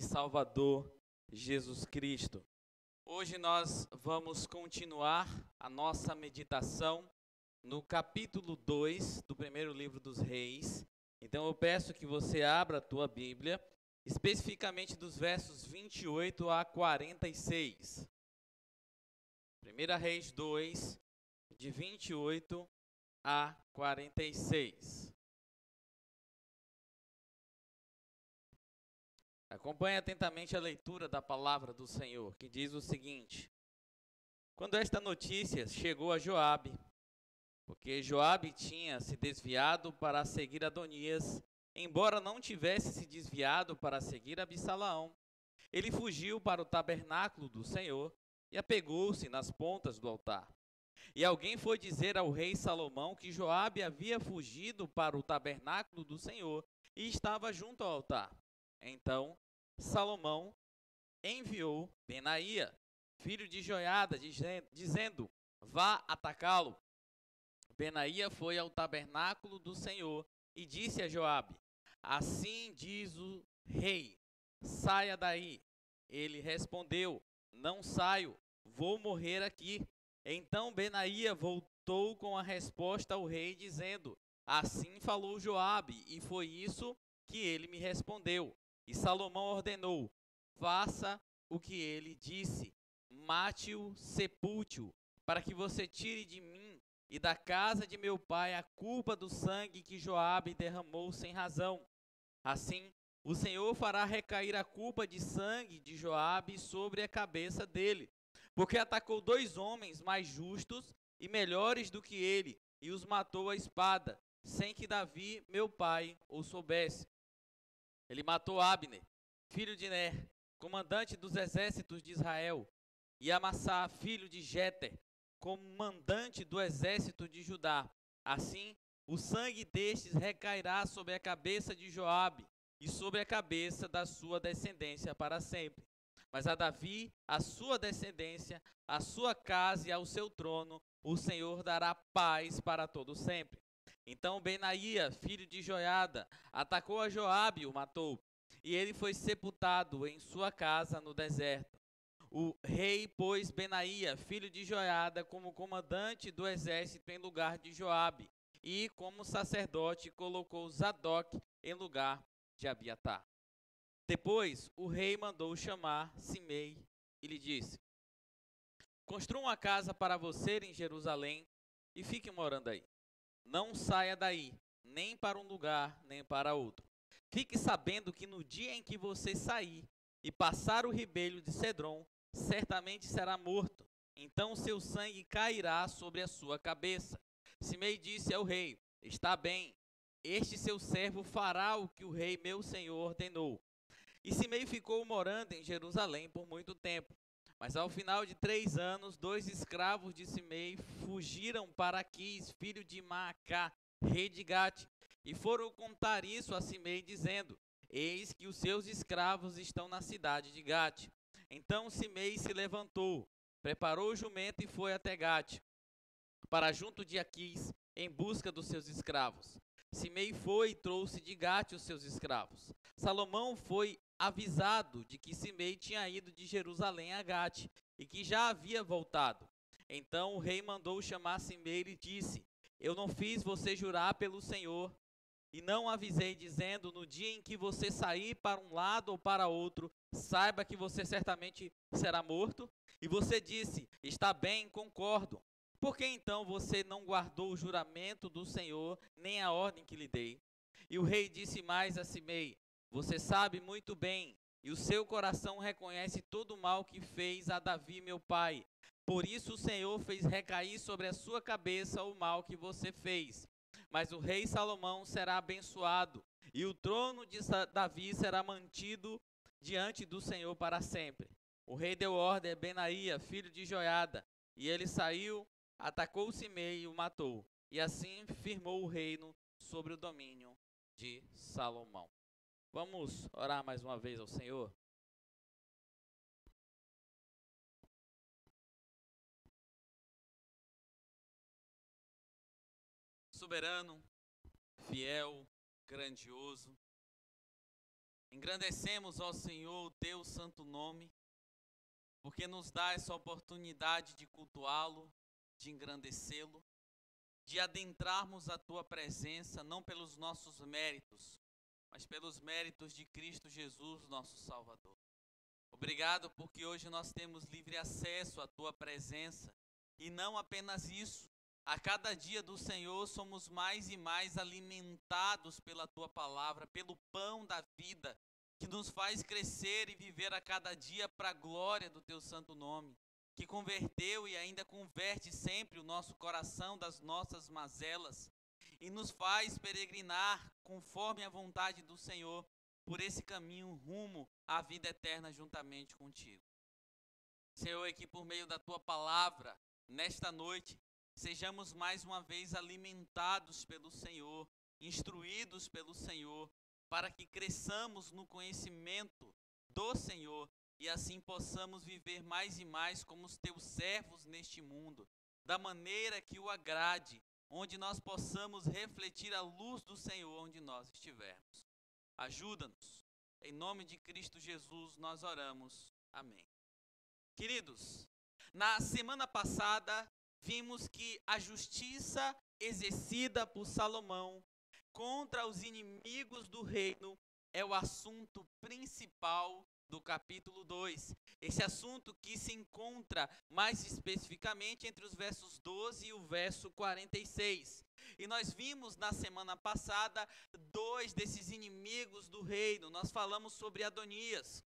Salvador Jesus Cristo. Hoje nós vamos continuar a nossa meditação no capítulo 2 do primeiro livro dos Reis. Então eu peço que você abra a tua Bíblia, especificamente dos versos 28 a 46. 1 Reis 2, de 28 a 46. Acompanhe atentamente a leitura da palavra do Senhor, que diz o seguinte: Quando esta notícia chegou a Joabe, porque Joabe tinha se desviado para seguir Adonias, embora não tivesse se desviado para seguir Absalão, ele fugiu para o tabernáculo do Senhor e apegou-se nas pontas do altar. E alguém foi dizer ao rei Salomão que Joabe havia fugido para o tabernáculo do Senhor e estava junto ao altar. Então Salomão enviou Benaía, filho de Joiada, dizendo: vá atacá-lo. Benaía foi ao tabernáculo do Senhor e disse a Joabe: assim diz o rei, saia daí. Ele respondeu: não saio, vou morrer aqui. Então Benaía voltou com a resposta ao rei, dizendo: assim falou Joabe, e foi isso que ele me respondeu. E Salomão ordenou: faça o que ele disse, mate-o, sepulte-o, para que você tire de mim e da casa de meu pai a culpa do sangue que Joabe derramou sem razão. Assim, o Senhor fará recair a culpa de sangue de Joabe sobre a cabeça dele, porque atacou dois homens mais justos e melhores do que ele, e os matou à espada, sem que Davi, meu pai, o soubesse. Ele matou Abner, filho de Ner, comandante dos exércitos de Israel, e Amassá, filho de Jeter, comandante do exército de Judá. Assim, o sangue destes recairá sobre a cabeça de Joabe e sobre a cabeça da sua descendência para sempre. Mas a Davi, a sua descendência, a sua casa e ao seu trono, o Senhor dará paz para todo sempre. Então Benaía, filho de Joiada, atacou a Joabe e o matou, e ele foi sepultado em sua casa no deserto. O rei pôs Benaía, filho de Joiada, como comandante do exército em lugar de Joabe, e como sacerdote colocou Zadok em lugar de Abiatar. Depois o rei mandou chamar Simei e lhe disse: construa uma casa para você em Jerusalém e fique morando aí. Não saia daí, nem para um lugar, nem para outro. Fique sabendo que no dia em que você sair e passar o ribeiro de Cedron, certamente será morto. Então seu sangue cairá sobre a sua cabeça. Simei disse ao rei: está bem, este seu servo fará o que o rei meu senhor ordenou. E Simei ficou morando em Jerusalém por muito tempo. Mas ao final de 3 anos, 2 escravos de Simei fugiram para Aquis, filho de Maacá, rei de Gate, e foram contar isso a Simei, dizendo: eis que os seus escravos estão na cidade de Gate. Então Simei se levantou, preparou o jumento e foi até Gate, para junto de Aquis, em busca dos seus escravos. Simei foi e trouxe de Gate os seus escravos. Salomão foi avisado de que Simei tinha ido de Jerusalém a Gate e que já havia voltado. Então o rei mandou chamar Simei e disse: eu não fiz você jurar pelo Senhor e não avisei, dizendo: no dia em que você sair para um lado ou para outro, saiba que você certamente será morto? E você disse: está bem, concordo. Por que então você não guardou o juramento do Senhor, nem a ordem que lhe dei? E o rei disse mais a Simei: você sabe muito bem, e o seu coração reconhece todo o mal que fez a Davi, meu pai. Por isso o Senhor fez recair sobre a sua cabeça o mal que você fez. Mas o rei Salomão será abençoado, e o trono de Davi será mantido diante do Senhor para sempre. O rei deu ordem a Benaía, filho de Joiada, e ele saiu, atacou Simei e o matou. E assim firmou o reino sobre o domínio de Salomão. Vamos orar mais uma vez ao Senhor? Soberano, fiel, grandioso, Engrandecemos ao Senhor o teu santo nome, porque nos dá essa oportunidade de cultuá-lo, de engrandecê-lo, de adentrarmos a tua presença, não pelos nossos méritos, mas pelos méritos de Cristo Jesus, nosso Salvador. Obrigado porque hoje nós temos livre acesso à tua presença, e não apenas isso, a cada dia do Senhor somos mais e mais alimentados pela tua palavra, pelo pão da vida, que nos faz crescer e viver a cada dia para a glória do teu santo nome, que converteu e ainda converte sempre o nosso coração das nossas mazelas e nos faz peregrinar conforme a vontade do Senhor por esse caminho rumo à vida eterna juntamente contigo. Senhor, é que por meio da tua palavra, nesta noite, sejamos mais uma vez alimentados pelo Senhor, instruídos pelo Senhor, para que cresçamos no conhecimento do Senhor e assim possamos viver mais e mais como os teus servos neste mundo, da maneira que o agrade, onde nós possamos refletir a luz do Senhor onde nós estivermos. Ajuda-nos. Em nome de Cristo Jesus nós oramos. Amém. Queridos, na semana passada vimos que a justiça exercida por Salomão contra os inimigos do reino é o assunto principal do capítulo 2. Esse assunto que se encontra mais especificamente entre os versos 12 e o verso 46. E nós vimos na semana passada dois desses inimigos do reino. Nós falamos sobre Adonias,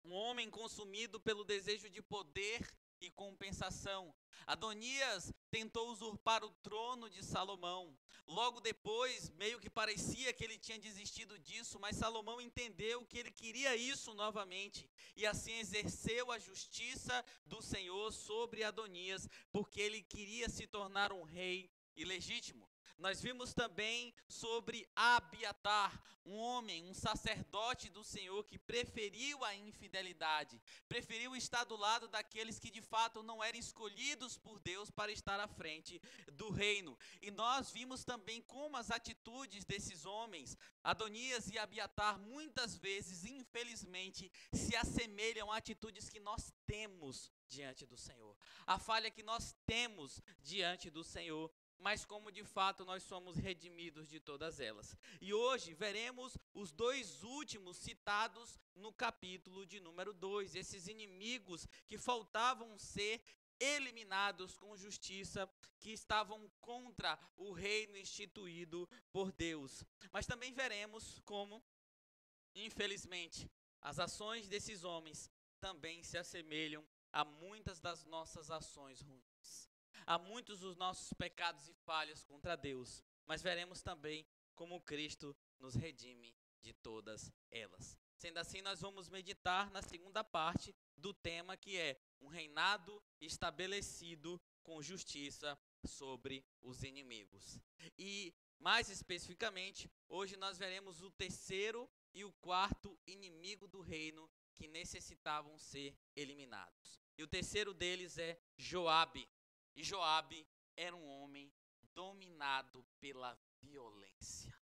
um homem consumido pelo desejo de poder e compensação. Adonias tentou usurpar o trono de Salomão. Logo depois, meio que parecia que ele tinha desistido disso, mas Salomão entendeu que ele queria isso novamente e assim exerceu a justiça do Senhor sobre Adonias, porque ele queria se tornar um rei ilegítimo. Nós vimos também sobre Abiatar, um homem, um sacerdote do Senhor que preferiu a infidelidade, preferiu estar do lado daqueles que de fato não eram escolhidos por Deus para estar à frente do reino. E nós vimos também como as atitudes desses homens, Adonias e Abiatar, muitas vezes, infelizmente, se assemelham a atitudes que nós temos diante do Senhor. A falha que nós temos diante do Senhor, mas como de fato nós somos redimidos de todas elas. E hoje veremos os dois últimos citados no capítulo de número 2, esses inimigos que faltavam ser eliminados com justiça, que estavam contra o reino instituído por Deus. Mas também veremos como, infelizmente, as ações desses homens também se assemelham a muitas das nossas ações ruins, a muitos dos nossos pecados e falhas contra Deus, mas veremos também como Cristo nos redime de todas elas. Sendo assim, nós vamos meditar na segunda parte do tema, que é um reinado estabelecido com justiça sobre os inimigos. E, mais especificamente, hoje nós veremos o terceiro e o quarto inimigo do reino que necessitavam ser eliminados. E o terceiro deles é Joabe. E Joabe era um homem dominado pela violência.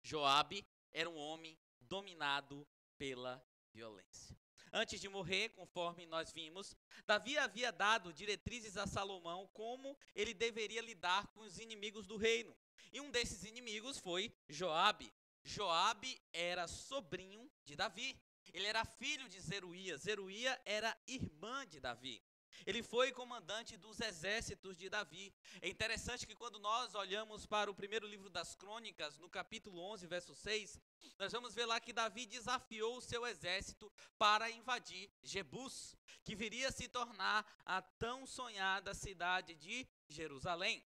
Joabe era um homem dominado pela violência. Antes de morrer, conforme nós vimos, Davi havia dado diretrizes a Salomão como ele deveria lidar com os inimigos do reino. E um desses inimigos foi Joabe. Joabe era sobrinho de Davi. Ele era filho de Zeruia. Zeruia era irmã de Davi. Ele foi comandante dos exércitos de Davi. É interessante que quando nós olhamos para o primeiro livro das Crônicas, no capítulo 11, verso 6, nós vamos ver lá que Davi desafiou o seu exército para invadir Jebus, que viria a se tornar a tão sonhada cidade de Jerusalém.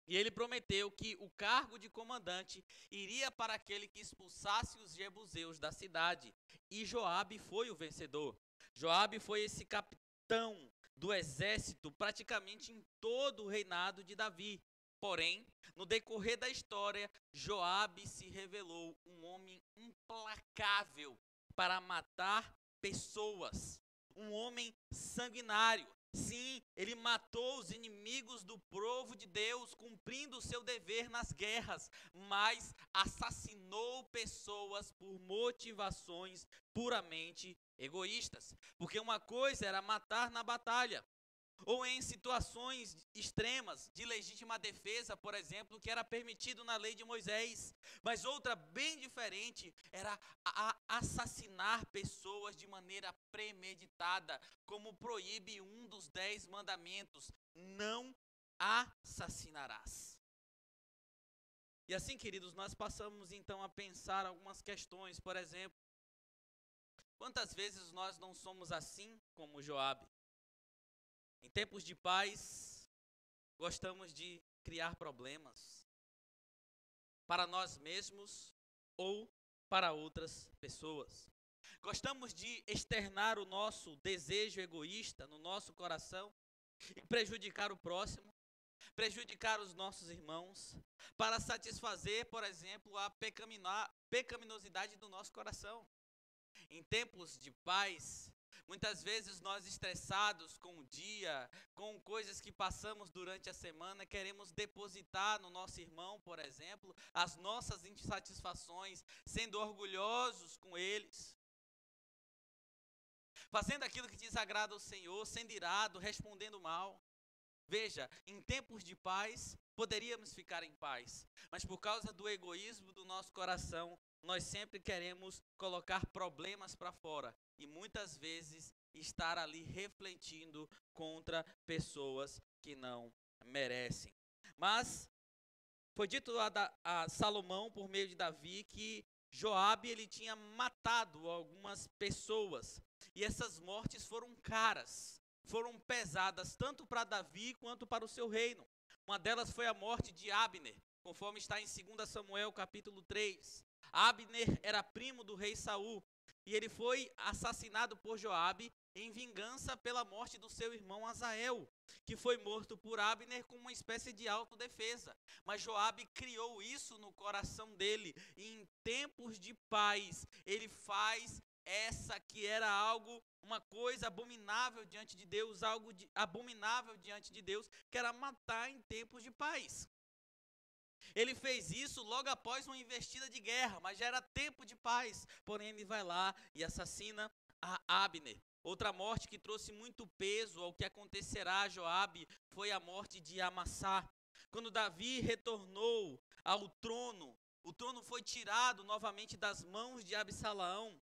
E ele prometeu que o cargo de comandante iria para aquele que expulsasse os jebuseus da cidade. E Joabe foi o vencedor. Joabe foi esse capitão do exército praticamente em todo o reinado de Davi. Porém, no decorrer da história, Joabe se revelou um homem implacável para matar pessoas, um homem sanguinário. Sim, ele matou os inimigos do povo de Deus, cumprindo o seu dever nas guerras, mas assassinou pessoas por motivações puramente egoístas. Porque uma coisa era matar na batalha, ou em situações extremas de legítima defesa, por exemplo, que era permitido na lei de Moisés. Mas outra bem diferente era assassinar pessoas de maneira premeditada, como proíbe um dos 10 mandamentos: não assassinarás. E assim, queridos, nós passamos então a pensar algumas questões. Por exemplo, quantas vezes nós não somos assim como Joabe? Em tempos de paz, gostamos de criar problemas para nós mesmos ou para outras pessoas. Gostamos de externar o nosso desejo egoísta no nosso coração e prejudicar o próximo, prejudicar os nossos irmãos, para satisfazer, por exemplo, a pecaminosidade do nosso coração. Em tempos de paz, muitas vezes nós estressados com o dia, com coisas que passamos durante a semana, queremos depositar no nosso irmão, por exemplo, as nossas insatisfações, sendo orgulhosos com eles, fazendo aquilo que desagrada ao Senhor, sendo irado, respondendo mal. Veja, em tempos de paz, poderíamos ficar em paz, mas por causa do egoísmo do nosso coração, nós sempre queremos colocar problemas para fora e muitas vezes estar ali refletindo contra pessoas que não merecem. Mas foi dito a Salomão, por meio de Davi, que Joabe ele tinha matado algumas pessoas e essas mortes foram caras, foram pesadas tanto para Davi quanto para o seu reino. Uma delas foi a morte de Abner, conforme está em 2 Samuel capítulo 3. Abner era primo do rei Saul e ele foi assassinado por Joabe em vingança pela morte do seu irmão Asael, que foi morto por Abner como uma espécie de autodefesa. Mas Joabe criou isso no coração dele e em tempos de paz ele faz essa que era algo, uma coisa abominável diante de Deus, algo abominável diante de Deus, que era matar em tempos de paz. Ele fez isso logo após uma investida de guerra, mas já era tempo de paz. Porém, ele vai lá e assassina a Abner. Outra morte que trouxe muito peso ao que acontecerá a Joabe foi a morte de Amassá. Quando Davi retornou ao trono, o trono foi tirado novamente das mãos de Absalão.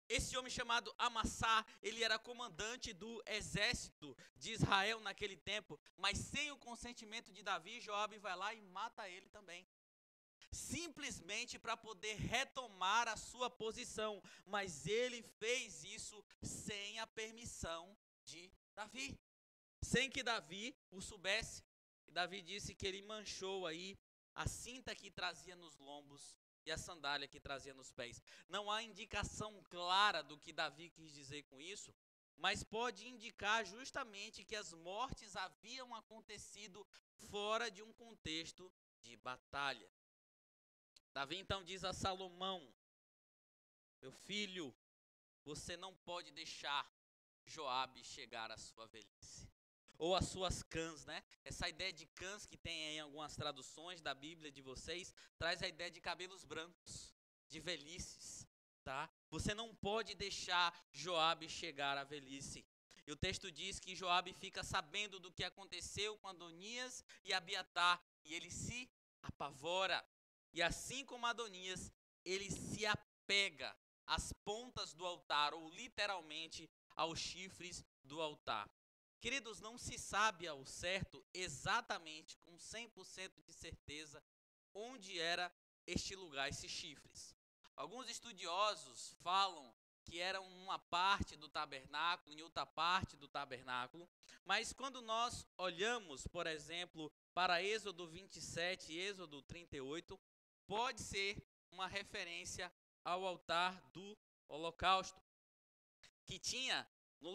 Esse homem chamado Amassá, ele era comandante do exército de Israel naquele tempo, mas sem o consentimento de Davi, Joabe vai lá e mata ele também. Simplesmente para poder retomar a sua posição, mas ele fez isso sem a permissão de Davi, sem que Davi o soubesse. E Davi disse que ele manchou aí a cinta que trazia nos lombos e a sandália que trazia nos pés. Não há indicação clara do que Davi quis dizer com isso, mas pode indicar justamente que as mortes haviam acontecido fora de um contexto de batalha. Davi então diz a Salomão: meu filho, você não pode deixar Joabe chegar à sua velhice. Ou as suas cãs, né? Essa ideia de cãs que tem em algumas traduções da Bíblia de vocês, traz a ideia de cabelos brancos, de velhices, tá? Você não pode deixar Joabe chegar à velhice. E o texto diz que Joabe fica sabendo do que aconteceu com Adonias e Abiatar, e ele se apavora. E assim como Adonias, ele se apega às pontas do altar, ou literalmente aos chifres do altar. Queridos, não se sabe ao certo exatamente, com 100% de certeza, onde era este lugar, esses chifres. Alguns estudiosos falam que eram uma parte do tabernáculo, em outra parte do tabernáculo, mas quando nós olhamos, por exemplo, para Êxodo 27 e Êxodo 38, pode ser uma referência ao altar do holocausto, que tinha no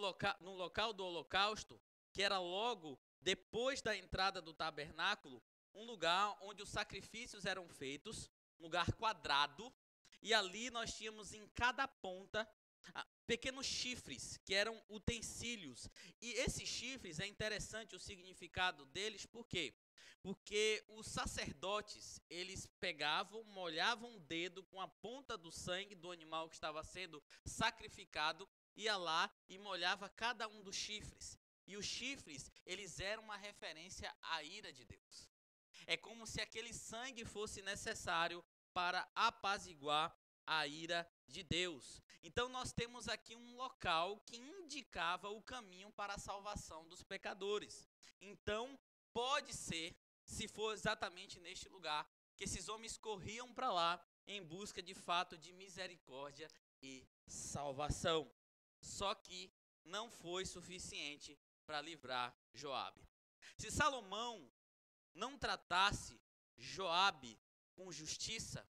local do holocausto, que era logo depois da entrada do tabernáculo, um lugar onde os sacrifícios eram feitos, um lugar quadrado, e ali nós tínhamos em cada ponta pequenos chifres, que eram utensílios. E esses chifres, é interessante o significado deles, por quê? Porque os sacerdotes, eles pegavam, molhavam o dedo com a ponta do sangue do animal que estava sendo sacrificado, ia lá e molhava cada um dos chifres. E os chifres, eles eram uma referência à ira de Deus. É como se aquele sangue fosse necessário para apaziguar a ira de Deus. Então nós temos aqui um local que indicava o caminho para a salvação dos pecadores. Então pode ser, se for exatamente neste lugar, que esses homens corriam para lá em busca de fato de misericórdia e salvação. Só que não foi suficiente para livrar Joabe. Se Salomão não tratasse Joabe com justiça,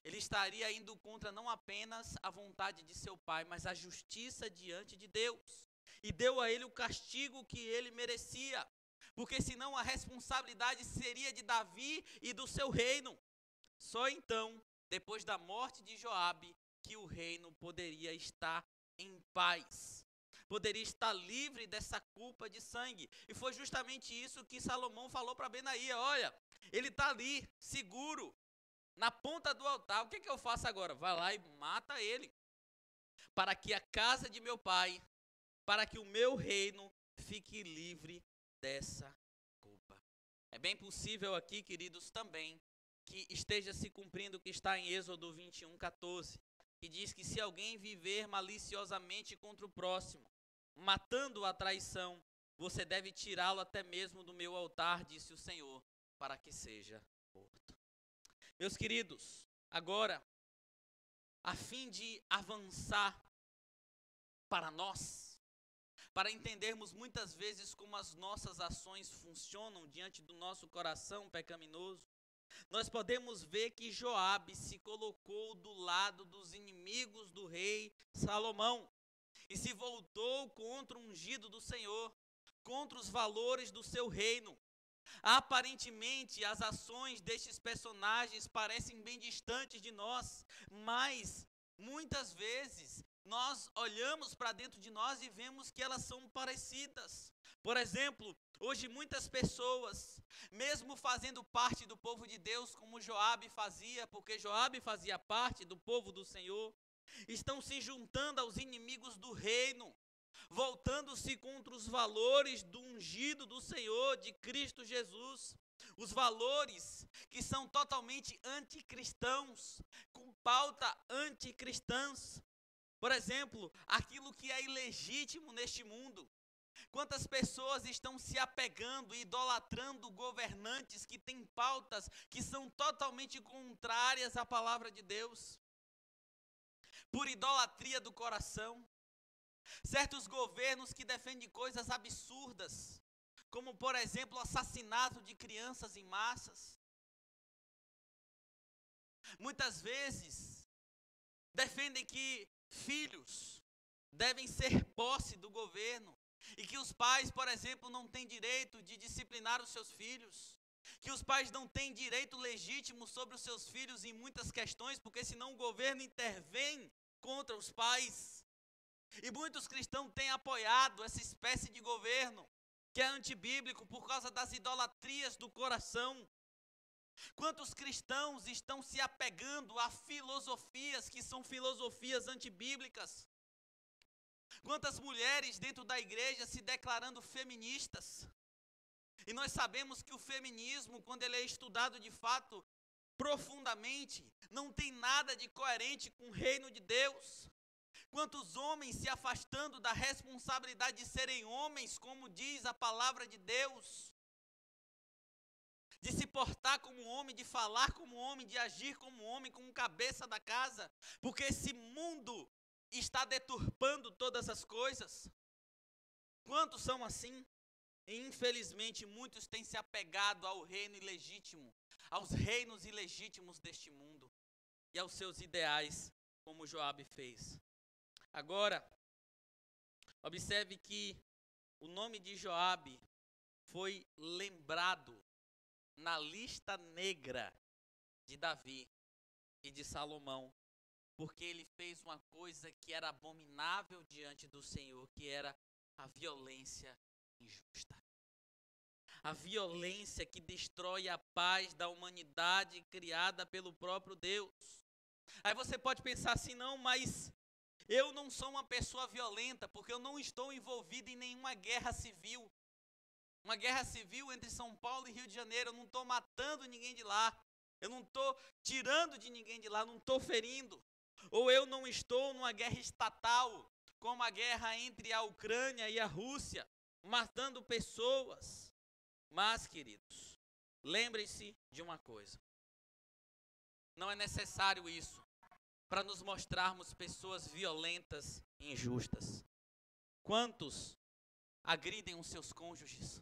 ele estaria indo contra não apenas a vontade de seu pai, mas a justiça diante de Deus. E deu a ele o castigo que ele merecia, porque senão a responsabilidade seria de Davi e do seu reino. Só então, depois da morte de Joabe, que o reino poderia estar em paz. Poderia estar livre dessa culpa de sangue. E foi justamente isso que Salomão falou para Benaia. Olha, ele está ali, seguro, na ponta do altar. O que eu faço agora? Vai lá e mata ele, para que a casa de meu pai, para que o meu reino fique livre dessa culpa. É bem possível aqui, queridos, também, que esteja se cumprindo o que está em Êxodo 21:14, que diz que se alguém viver maliciosamente contra o próximo, matando a traição, você deve tirá-lo até mesmo do meu altar, disse o Senhor, para que seja morto. Meus queridos, agora, a fim de avançar para nós, para entendermos muitas vezes como as nossas ações funcionam diante do nosso coração pecaminoso, nós podemos ver que Joabe se colocou do lado dos inimigos do rei Salomão e se voltou contra o ungido do Senhor, contra os valores do seu reino. Aparentemente, as ações destes personagens parecem bem distantes de nós, mas muitas vezes nós olhamos para dentro de nós e vemos que elas são parecidas. Por exemplo, hoje muitas pessoas, mesmo fazendo parte do povo de Deus, como Joabe fazia, porque Joabe fazia parte do povo do Senhor, estão se juntando aos inimigos do reino, voltando-se contra os valores do ungido do Senhor, de Cristo Jesus. Os valores que são totalmente anticristãos, com pauta anticristãs. Por exemplo, aquilo que é ilegítimo neste mundo. Quantas pessoas estão se apegando e idolatrando governantes que têm pautas que são totalmente contrárias à palavra de Deus? Por idolatria do coração. Certos governos que defendem coisas absurdas, como por exemplo o assassinato de crianças em massas. Muitas vezes defendem que filhos devem ser posse do governo e que os pais, por exemplo, não têm direito de disciplinar os seus filhos, que os pais não têm direito legítimo sobre os seus filhos em muitas questões, porque senão o governo intervém contra os pais. E muitos cristãos têm apoiado essa espécie de governo que é antibíblico por causa das idolatrias do coração. Quantos cristãos estão se apegando a filosofias que são filosofias antibíblicas? Quantas mulheres dentro da igreja se declarando feministas? E nós sabemos que o feminismo, quando ele é estudado de fato profundamente, não tem nada de coerente com o reino de Deus. Quantos homens se afastando da responsabilidade de serem homens, como diz a palavra de Deus, de se portar como homem, de falar como homem, de agir como homem, como cabeça da casa, porque esse mundo está deturpando todas as coisas. Quantos são assim? E infelizmente muitos têm se apegado ao reino ilegítimo, aos reinos ilegítimos deste mundo e aos seus ideais, como Joabe fez. Agora, observe que o nome de Joabe foi lembrado na lista negra de Davi e de Salomão, porque ele fez uma coisa que era abominável diante do Senhor, que era a violência injusta. A violência que destrói a paz da humanidade criada pelo próprio Deus. Aí você pode pensar assim, não, mas eu não sou uma pessoa violenta, porque eu não estou envolvido em nenhuma guerra civil. Uma guerra civil entre São Paulo e Rio de Janeiro, eu não estou matando ninguém de lá. Eu não estou tirando de ninguém de lá, não estou ferindo. Ou eu não estou numa guerra estatal, como a guerra entre a Ucrânia e a Rússia, matando pessoas. Mas, queridos, lembrem-se de uma coisa. Não é necessário isso para nos mostrarmos pessoas violentas e injustas. Quantos agridem os seus cônjuges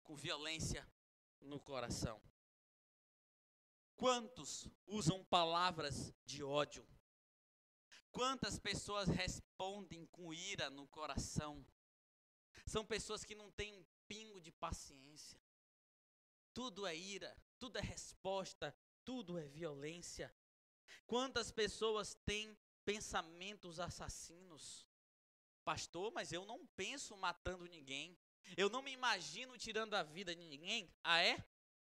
com violência no coração? Quantos usam palavras de ódio? Quantas pessoas respondem com ira no coração? São pessoas que não têm um pingo de paciência. Tudo é ira, tudo é resposta, tudo é violência. Quantas pessoas têm pensamentos assassinos? Pastor, mas eu não penso matando ninguém. Eu não me imagino tirando a vida de ninguém. Ah, é?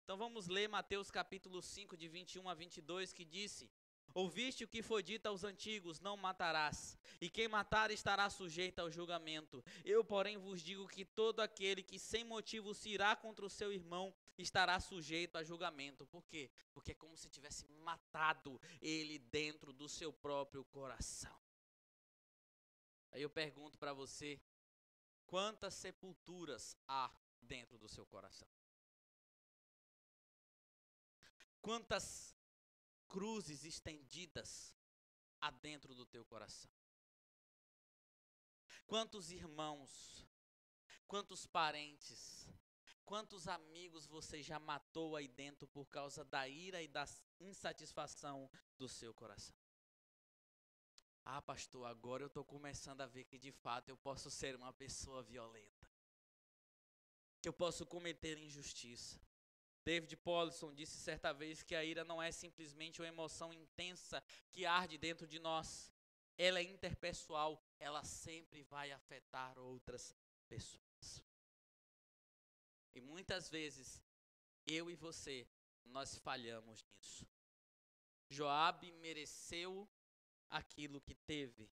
Então vamos ler Mateus capítulo 5, de 21 a 22, que disse: Ouviste o que foi dito aos antigos, não matarás, e quem matar estará sujeito ao julgamento. Eu, porém, vos digo que todo aquele que sem motivo se irá contra o seu irmão, estará sujeito a julgamento. Por quê? Porque é como se tivesse matado ele dentro do seu próprio coração. Aí eu pergunto para você, quantas sepulturas há dentro do seu coração? Quantas cruzes estendidas há dentro do teu coração? Quantos irmãos, quantos parentes, quantos amigos você já matou aí dentro por causa da ira e da insatisfação do seu coração? Ah, pastor, agora eu estou começando a ver que de fato eu posso ser uma pessoa violenta. Que eu posso cometer injustiça. David Paulson disse certa vez que a ira não é simplesmente uma emoção intensa que arde dentro de nós. Ela é interpessoal, ela sempre vai afetar outras pessoas. E muitas vezes, eu e você, nós falhamos nisso. Joabe mereceu aquilo que teve.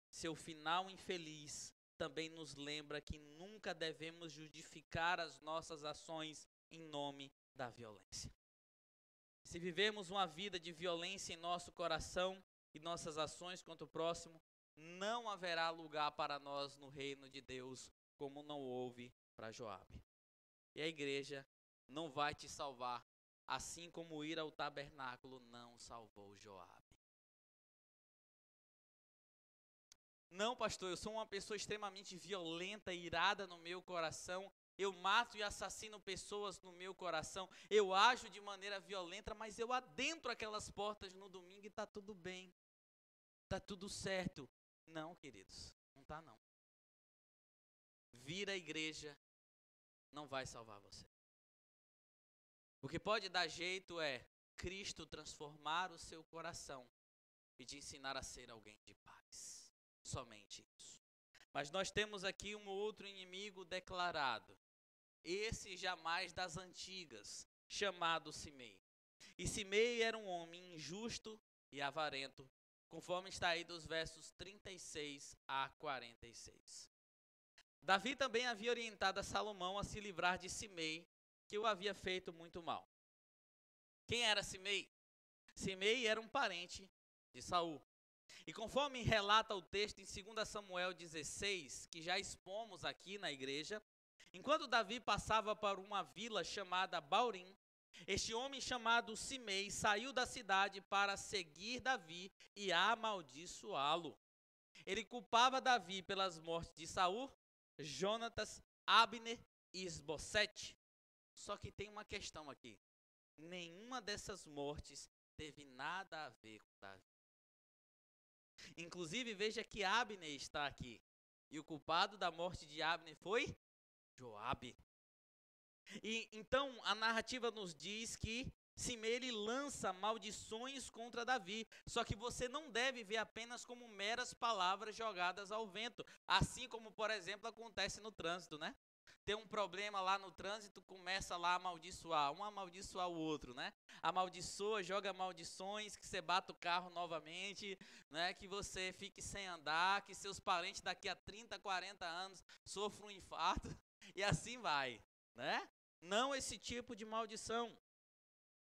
Seu final infeliz também nos lembra que nunca devemos justificar as nossas ações em nome da violência. Se vivemos uma vida de violência em nosso coração e nossas ações contra o próximo, não haverá lugar para nós no reino de Deus, como não houve para Joabe. E a igreja não vai te salvar, assim como ir ao tabernáculo não salvou Joabe. Não, pastor, eu sou uma pessoa extremamente violenta, irada no meu coração. Eu mato e assassino pessoas no meu coração. Eu ajo de maneira violenta, mas eu adentro aquelas portas no domingo e está tudo bem. Está tudo certo. Não, queridos, não está não. Vir à igreja não vai salvar você. O que pode dar jeito é Cristo transformar o seu coração e te ensinar a ser alguém de paz. Somente isso. Mas nós temos aqui um outro inimigo declarado. Esse jamais das antigas, chamado Simei. E Simei era um homem injusto e avarento, conforme está aí dos versos 36 a 46. Davi também havia orientado a Salomão a se livrar de Simei, que o havia feito muito mal. Quem era Simei? Simei era um parente de Saul. E conforme relata o texto em 2 Samuel 16, que já expomos aqui na igreja, enquanto Davi passava por uma vila chamada Baurim, este homem chamado Simei saiu da cidade para seguir Davi e amaldiçoá-lo. Ele culpava Davi pelas mortes de Saul, Jonatas, Abner e Isbosete. Só que tem uma questão aqui. Nenhuma dessas mortes teve nada a ver com Davi. Inclusive, veja que Abner está aqui. E o culpado da morte de Abner foi Joabe. E então a narrativa nos diz que Simei, ele lança maldições contra Davi. Só que você não deve ver apenas como meras palavras jogadas ao vento. Assim como, por exemplo, acontece no trânsito, né? Tem um problema lá no trânsito, começa lá a amaldiçoar, um amaldiçoar o outro, né? Amaldiçoa, joga maldições, que você bata o carro novamente, né? Que você fique sem andar, que seus parentes daqui a 30, 40 anos sofram um infarto, e assim vai, né? Não esse tipo de maldição.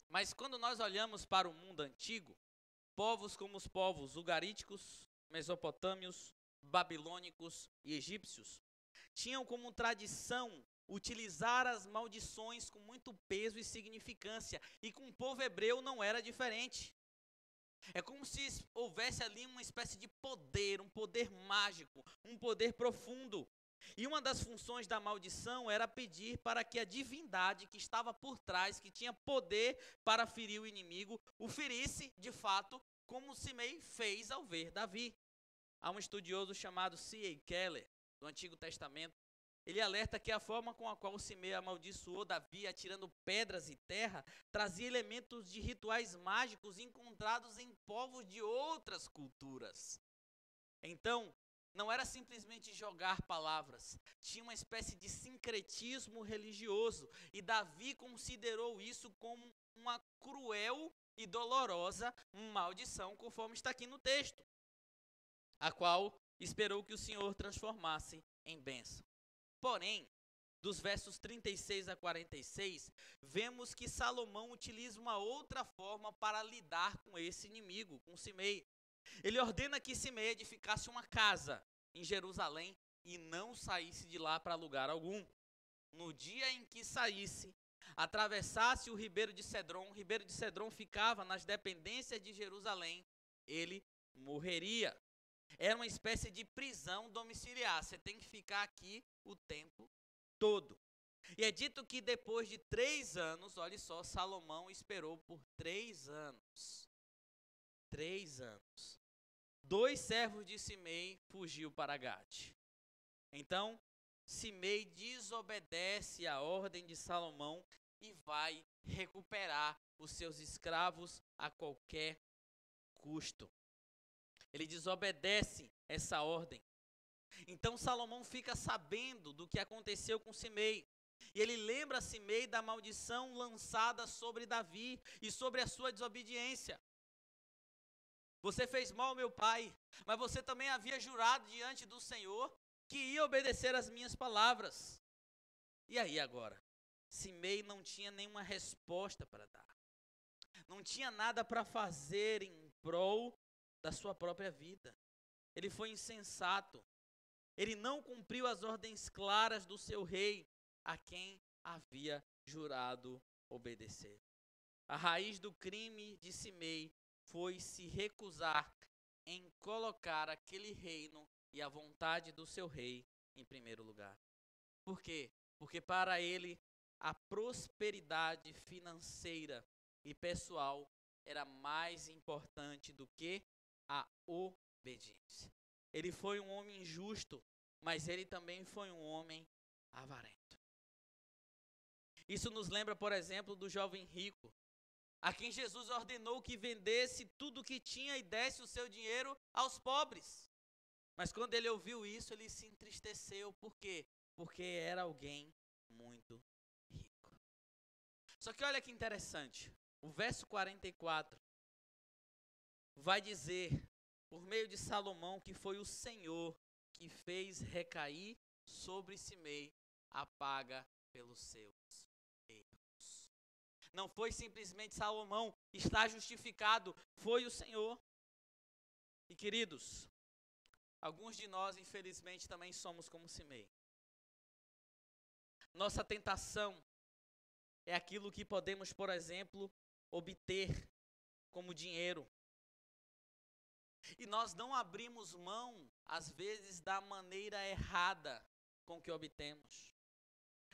Mas quando nós olhamos para o mundo antigo, povos como os povos ugaríticos, mesopotâmios, babilônicos e egípcios tinham como tradição utilizar as maldições com muito peso e significância, e com o povo hebreu não era diferente. É como se houvesse ali uma espécie de poder, um poder mágico, um poder profundo. E uma das funções da maldição era pedir para que a divindade que estava por trás, que tinha poder para ferir o inimigo, o ferisse de fato, como Simei fez ao ver Davi. Há um estudioso chamado C.A. Keller, do Antigo Testamento. Ele alerta que a forma com a qual Simei amaldiçoou Davi, atirando pedras e terra, trazia elementos de rituais mágicos encontrados em povos de outras culturas. Então, não era simplesmente jogar palavras, tinha uma espécie de sincretismo religioso, e Davi considerou isso como uma cruel e dolorosa maldição, conforme está aqui no texto, a qual esperou que o Senhor transformasse em bênção. Porém, dos versos 36 a 46, vemos que Salomão utiliza uma outra forma para lidar com esse inimigo, com Simei. Ele ordena que Simei edificasse uma casa em Jerusalém e não saísse de lá para lugar algum. No dia em que saísse, atravessasse o ribeiro de Cedron ficava nas dependências de Jerusalém, ele morreria. Era uma espécie de prisão domiciliar, você tem que ficar aqui o tempo todo. E é dito que depois de 3 anos, olha só, Salomão esperou por 3 anos. 3 anos. 2 servos de Simei fugiu para Gate. Então, Simei desobedece a ordem de Salomão e vai recuperar os seus escravos a qualquer custo. Ele desobedece essa ordem. Então Salomão fica sabendo do que aconteceu com Simei. E ele lembra Simei da maldição lançada sobre Davi e sobre a sua desobediência. Você fez mal ao meu pai, mas você também havia jurado diante do Senhor que ia obedecer às minhas palavras. E aí agora? Simei não tinha nenhuma resposta para dar. Não tinha nada para fazer em prol da sua própria vida. Ele foi insensato. Ele não cumpriu as ordens claras do seu rei, a quem havia jurado obedecer. A raiz do crime de Simei foi se recusar em colocar aquele reino e a vontade do seu rei em primeiro lugar. Por quê? Porque para ele a prosperidade financeira e pessoal era mais importante do que a obediência. Ele foi um homem justo, mas ele também foi um homem avarento. Isso nos lembra, por exemplo, do jovem rico, a quem Jesus ordenou que vendesse tudo o que tinha e desse o seu dinheiro aos pobres. Mas quando ele ouviu isso, ele se entristeceu. Por quê? Porque era alguém muito rico. Só que olha que interessante, o verso 44 vai dizer, por meio de Salomão, que foi o Senhor que fez recair sobre Simei a paga pelos seus erros. Não foi simplesmente Salomão, está justificado, foi o Senhor. E queridos, alguns de nós, infelizmente, também somos como Simei. Nossa tentação é aquilo que podemos, por exemplo, obter como dinheiro. E nós não abrimos mão, às vezes, da maneira errada com que obtemos.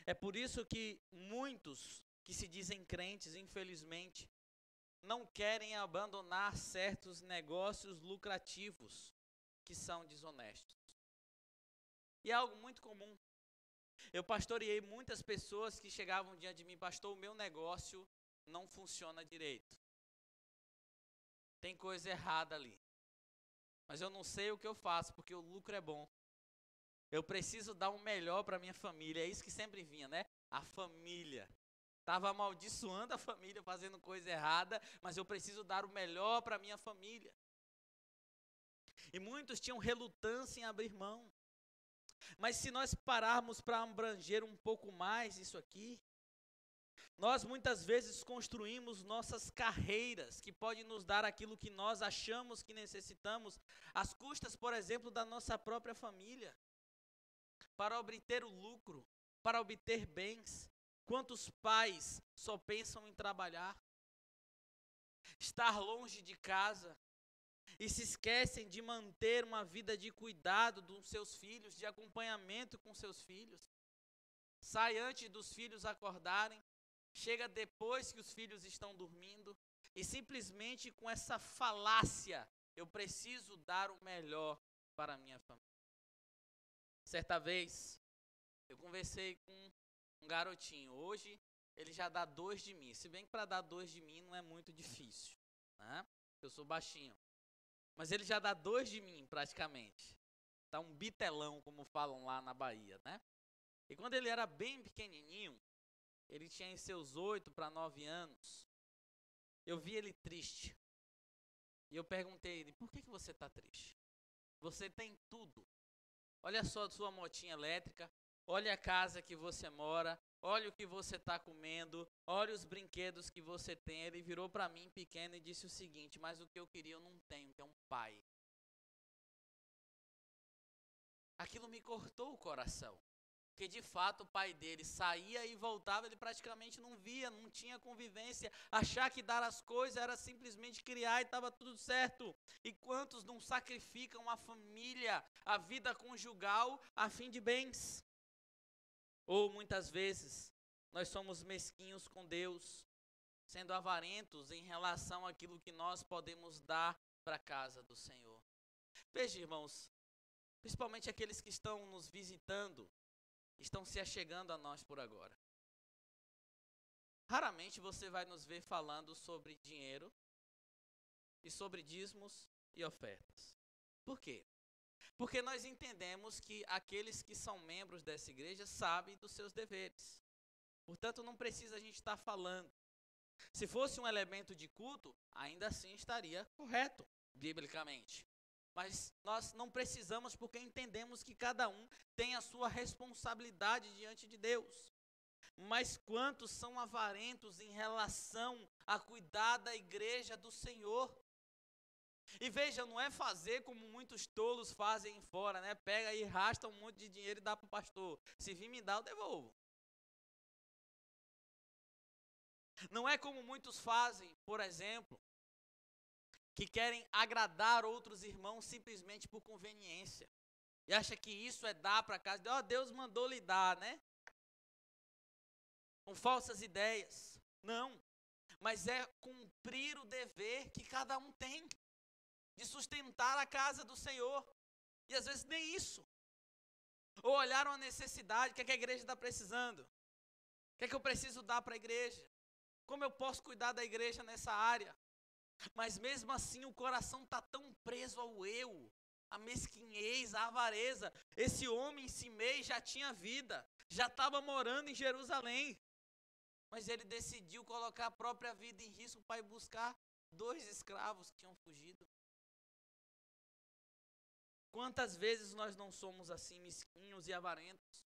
É por isso que muitos que se dizem crentes, infelizmente, não querem abandonar certos negócios lucrativos que são desonestos. E é algo muito comum. Eu pastoreei muitas pessoas que chegavam diante de mim, pastor, o meu negócio não funciona direito. Tem coisa errada ali. Mas eu não sei o que eu faço, porque o lucro é bom. Eu preciso dar o melhor para minha família. É isso que sempre vinha, né? A família. Estava amaldiçoando a família, fazendo coisa errada, mas eu preciso dar o melhor para minha família. E muitos tinham relutância em abrir mão. Mas se nós pararmos para abranger um pouco mais isso aqui, nós muitas vezes construímos nossas carreiras, que podem nos dar aquilo que nós achamos que necessitamos, às custas, por exemplo, da nossa própria família, para obter o lucro, para obter bens. Quantos pais só pensam em trabalhar, estar longe de casa, e se esquecem de manter uma vida de cuidado dos seus filhos, de acompanhamento com seus filhos. Sai antes dos filhos acordarem, chega depois que os filhos estão dormindo, e simplesmente com essa falácia, eu preciso dar o melhor para a minha família. Certa vez, eu conversei com um garotinho. Hoje, ele já dá 2 de mim. Se bem que para dar 2 de mim não é muito difícil, né? Eu sou baixinho. Mas ele já dá 2 de mim, praticamente. Tá um bitelão, como falam lá na Bahia, né? E quando ele era bem pequenininho, ele tinha em seus 8 para 9 anos, eu vi ele triste. E eu perguntei a ele, por que você está triste? Você tem tudo. Olha só a sua motinha elétrica, olha a casa que você mora, olha o que você está comendo, olha os brinquedos que você tem. Ele virou para mim pequeno e disse o seguinte, mas o que eu queria eu não tenho, que é um pai. Aquilo me cortou o coração. Porque de fato o pai dele saía e voltava, ele praticamente não via, não tinha convivência. Achar que dar as coisas era simplesmente criar e estava tudo certo. E quantos não sacrificam a família, a vida conjugal, a fim de bens? Ou muitas vezes nós somos mesquinhos com Deus, sendo avarentos em relação àquilo que nós podemos dar para a casa do Senhor. Veja, irmãos, principalmente aqueles que estão nos visitando, estão se achegando a nós por agora. Raramente você vai nos ver falando sobre dinheiro e sobre dízimos e ofertas. Por quê? Porque nós entendemos que aqueles que são membros dessa igreja sabem dos seus deveres. Portanto, não precisa a gente estar falando. Se fosse um elemento de culto, ainda assim estaria correto, biblicamente. Mas nós não precisamos, porque entendemos que cada um tem a sua responsabilidade diante de Deus. Mas quantos são avarentos em relação a cuidar da igreja do Senhor? E veja, não é fazer como muitos tolos fazem fora, né? Pega e rasta um monte de dinheiro e dá para o pastor. Se vir me dar, eu devolvo. Não é como muitos fazem, por exemplo, que querem agradar outros irmãos simplesmente por conveniência. E acha que isso é dar para casa. Deus mandou lhe dar, né? Com falsas ideias. Não. Mas é cumprir o dever que cada um tem. De sustentar a casa do Senhor. E às vezes nem isso. Ou olharam a necessidade, o que é que a igreja está precisando? O que é que eu preciso dar para a igreja? Como eu posso cuidar da igreja nessa área? Mas mesmo assim o coração está tão preso ao eu, a mesquinhez, a avareza. Esse homem, Simei, já tinha vida, já estava morando em Jerusalém. Mas ele decidiu colocar a própria vida em risco para ir buscar 2 escravos que tinham fugido. Quantas vezes nós não somos assim mesquinhos e avarentos?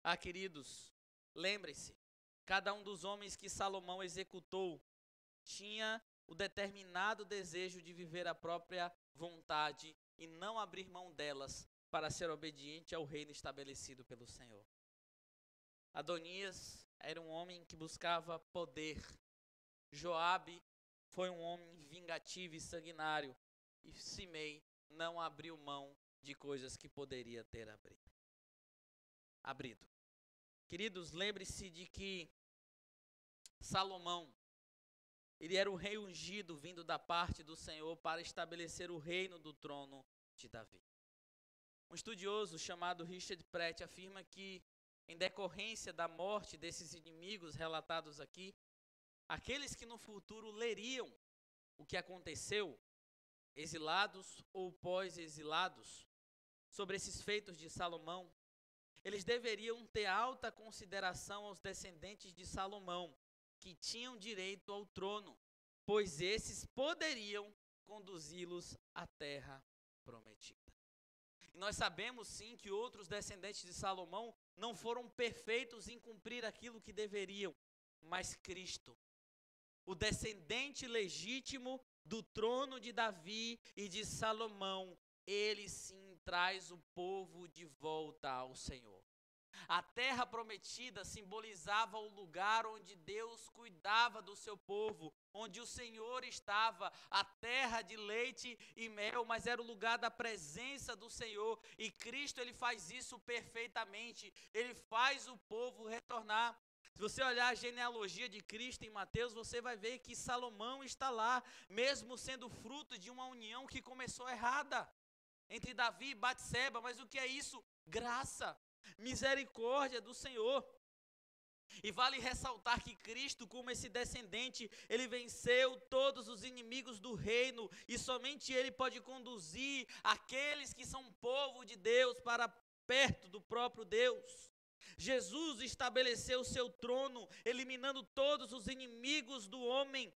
Ah, queridos, lembrem-se, cada um dos homens que Salomão executou tinha o determinado desejo de viver a própria vontade e não abrir mão delas para ser obediente ao reino estabelecido pelo Senhor. Adonias era um homem que buscava poder. Joabe foi um homem vingativo e sanguinário. E Simei não abriu mão de coisas que poderia ter abrido. Queridos, lembre-se de que Salomão, ele era o rei ungido vindo da parte do Senhor para estabelecer o reino do trono de Davi. Um estudioso chamado Richard Pratt afirma que, em decorrência da morte desses inimigos relatados aqui, aqueles que no futuro leriam o que aconteceu, exilados ou pós-exilados, sobre esses feitos de Salomão, eles deveriam ter alta consideração aos descendentes de Salomão, que tinham direito ao trono, pois esses poderiam conduzi-los à terra prometida. E nós sabemos sim que outros descendentes de Salomão não foram perfeitos em cumprir aquilo que deveriam, mas Cristo, o descendente legítimo do trono de Davi e de Salomão, ele sim traz o povo de volta ao Senhor. A terra prometida simbolizava o lugar onde Deus cuidava do seu povo, onde o Senhor estava, a terra de leite e mel, mas era o lugar da presença do Senhor, e Cristo ele faz isso perfeitamente, ele faz o povo retornar. Se você olhar a genealogia de Cristo em Mateus, você vai ver que Salomão está lá, mesmo sendo fruto de uma união que começou errada, entre Davi e Batseba, mas o que é isso? Graça. Misericórdia do Senhor. E vale ressaltar que Cristo, como esse descendente, ele venceu todos os inimigos do reino, e somente ele pode conduzir aqueles que são povo de Deus para perto do próprio Deus. Jesus estabeleceu o seu trono, eliminando todos os inimigos do homem.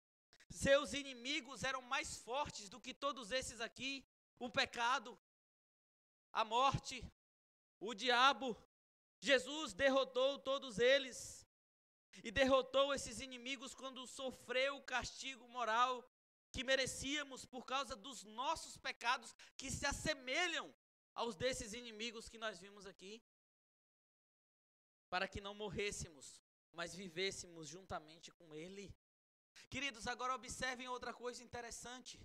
Seus inimigos eram mais fortes do que todos esses aqui: o pecado, a morte, o diabo. Jesus derrotou todos eles, e derrotou esses inimigos quando sofreu o castigo moral que merecíamos por causa dos nossos pecados, que se assemelham aos desses inimigos que nós vimos aqui, para que não morrêssemos, mas vivêssemos juntamente com ele. Queridos, agora observem outra coisa interessante: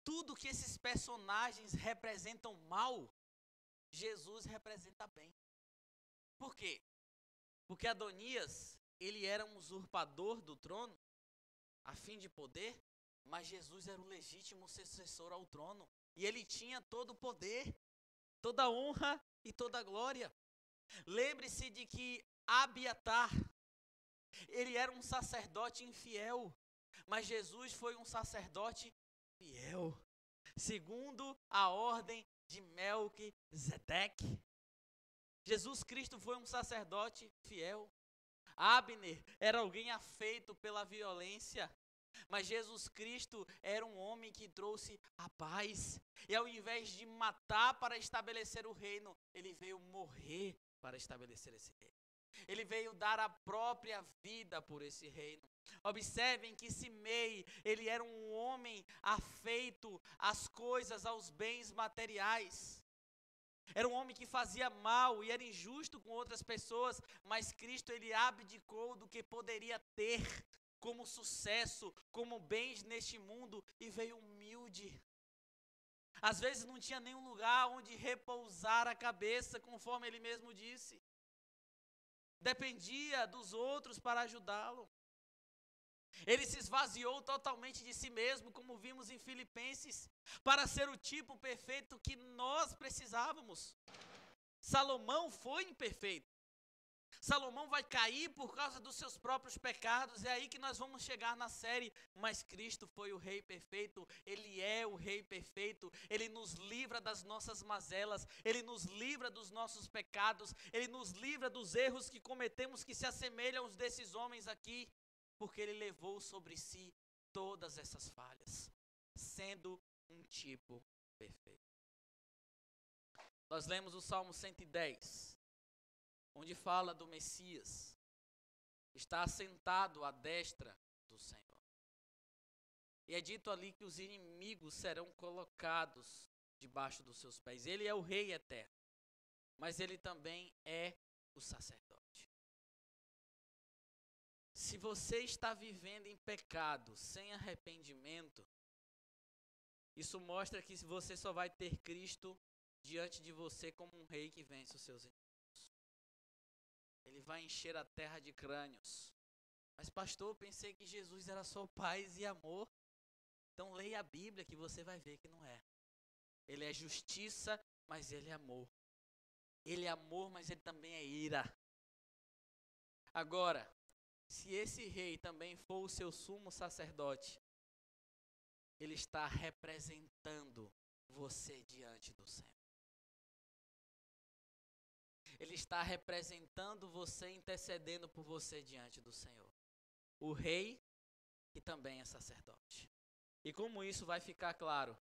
tudo que esses personagens representam mal, Jesus representa bem. Por quê? Porque Adonias, ele era um usurpador do trono, a fim de poder, mas Jesus era o legítimo sucessor ao trono, e ele tinha todo o poder, toda a honra e toda a glória. Lembre-se de que Abiatar, ele era um sacerdote infiel, mas Jesus foi um sacerdote fiel, segundo a ordem de Melquisedeque. Jesus Cristo foi um sacerdote fiel. Abner era alguém afeito pela violência, mas Jesus Cristo era um homem que trouxe a paz. E ao invés de matar para estabelecer o reino, ele veio morrer para estabelecer esse reino. Ele veio dar a própria vida por esse reino. Observem que Simei, ele era um homem afeito às coisas, aos bens materiais. Era um homem que fazia mal e era injusto com outras pessoas, mas Cristo ele abdicou do que poderia ter como sucesso, como bens neste mundo, e veio humilde. Às vezes não tinha nenhum lugar onde repousar a cabeça, conforme ele mesmo disse. Dependia dos outros para ajudá-lo. Ele se esvaziou totalmente de si mesmo, como vimos em Filipenses, para ser o tipo perfeito que nós precisávamos. Salomão foi imperfeito. Salomão vai cair por causa dos seus próprios pecados. É aí que nós vamos chegar na série. Mas Cristo foi o Rei perfeito. Ele é o Rei perfeito. Ele nos livra das nossas mazelas. Ele nos livra dos nossos pecados. Ele nos livra dos erros que cometemos, que se assemelham aos desses homens aqui, porque ele levou sobre si todas essas falhas, sendo um tipo perfeito. Nós lemos o Salmo 110, onde fala do Messias, está assentado à destra do Senhor. E é dito ali que os inimigos serão colocados debaixo dos seus pés. Ele é o Rei eterno, mas ele também é o sacerdote. Se você está vivendo em pecado, sem arrependimento, isso mostra que você só vai ter Cristo diante de você como um rei que vence os seus inimigos. Ele vai encher a terra de crânios. Mas pastor, eu pensei que Jesus era só paz e amor. Então leia a Bíblia que você vai ver que não é. Ele é justiça, mas ele é amor. Ele é amor, mas ele também é ira. Agora, se esse rei também for o seu sumo sacerdote, ele está representando você diante do Senhor. Ele está representando você, intercedendo por você diante do Senhor. O rei, que também é sacerdote. E como isso vai ficar claro?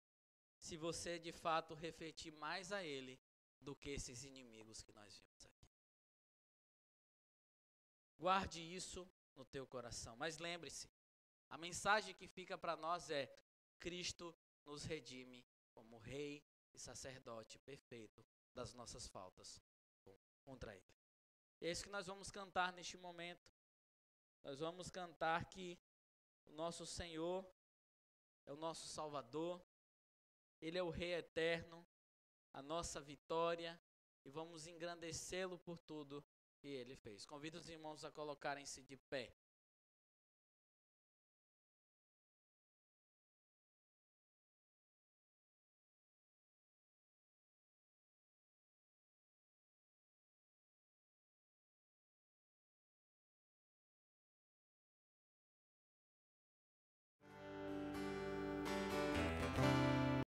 Se você de fato refletir mais a ele do que esses inimigos que nós vimos aqui. Guarde isso no teu coração. Mas lembre-se, a mensagem que fica para nós é: Cristo nos redime como rei e sacerdote perfeito das nossas faltas contra ele. É isso que nós vamos cantar neste momento. Nós vamos cantar que o nosso Senhor é o nosso Salvador, Ele é o Rei eterno, a nossa vitória, e vamos engrandecê-lo por tudo que Ele fez. Convido os irmãos a colocarem-se de pé.